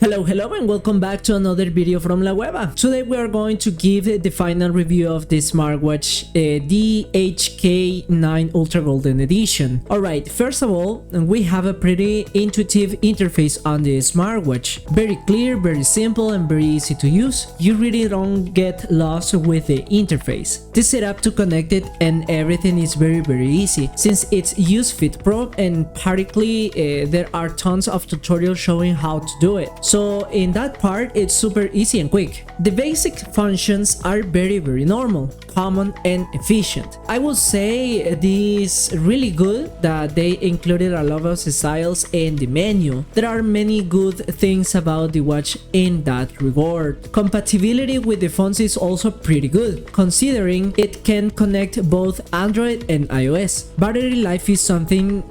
Hello and welcome back to another video from WEBA. Today we are going to give the final review of the smartwatch, the HK9 Ultra Golden Edition. Alright, first of all, we have a pretty intuitive interface on the smartwatch. Very clear, very simple and very easy to use. You really don't get lost with the interface. The setup to connect it and everything is very easy since it's UseFit Pro, and particularly there are tons of tutorials showing how to do it. So in that part, it's super easy and quick. The basic functions are very normal, common and efficient. I would say this really good that they included a lot of styles in the menu. There are many good things about the watch in that regard. Compatibility with the phones is also pretty good, considering it can connect both Android and iOS. Battery life is something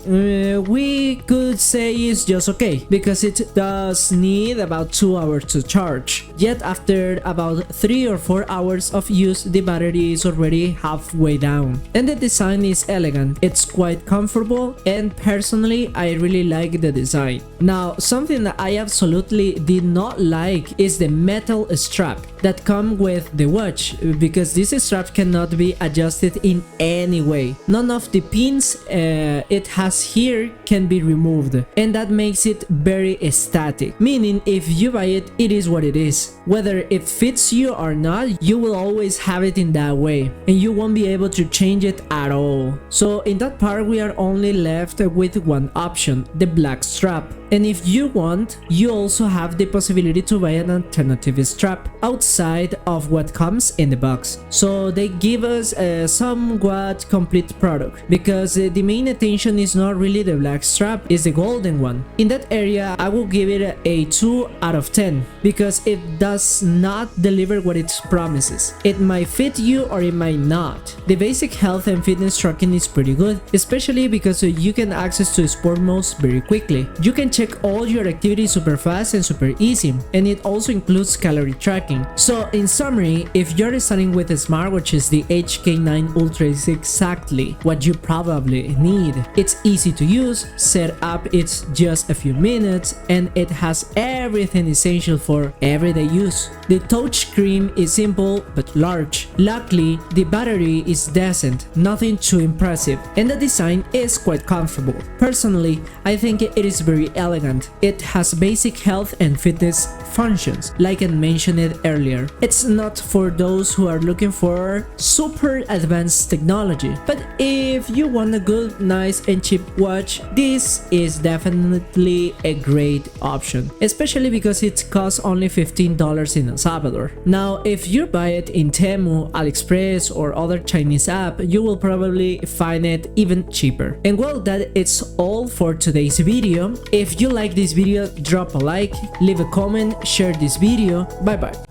we could say is just okay, because it does need about 2 hours to charge. Yet after about 3 or 4 hours of use, the battery is already halfway down. And the design is elegant, it's quite comfortable, and personally I really like the design. Now, something that I absolutely did not like is the metal strap that comes with the watch, because this strap cannot be adjusted in any way. None of the pins it has here can be removed, and that makes it very static, meaning if you buy it, it is what it is. Whether it fits you or not, you will always have it in that way, and you won't be able to change it at all. So in that part, we are only left with one option, the black strap. And if you want, you also have the possibility to buy an alternative strap outside of what comes in the box. So they give us a somewhat complete product, because the main attention is not really the black strap, it's the golden one. In that area, I will give it a 2 out of 10, because it does not deliver what it promises. It might fit you or it might not. The basic health and fitness tracking is pretty good, especially because you can access to sport modes very quickly. You can check all your activities super fast and super easy, and it also includes calorie tracking. So in summary, if you're starting with a smartwatch, the HK9 Ultra is exactly what you probably need. It's easy to use, set up it's just a few minutes, and it has everything essential for everyday use. The touchscreen is simple but large. Luckily, the battery is decent, nothing too impressive, and the design is quite comfortable. Personally, I think it is very elegant. It has basic health and fitness functions, like I mentioned earlier. It's not for those who are looking for super advanced technology, but if you want a good, nice and cheap watch, this is definitely a great option, especially because it costs only $15 in El Salvador. Now, if you buy it in Temu, AliExpress or other Chinese app, you will probably find it even cheaper. And well, that is all for today's video. If you like this video, drop a like, leave a comment, share this video. Bye bye.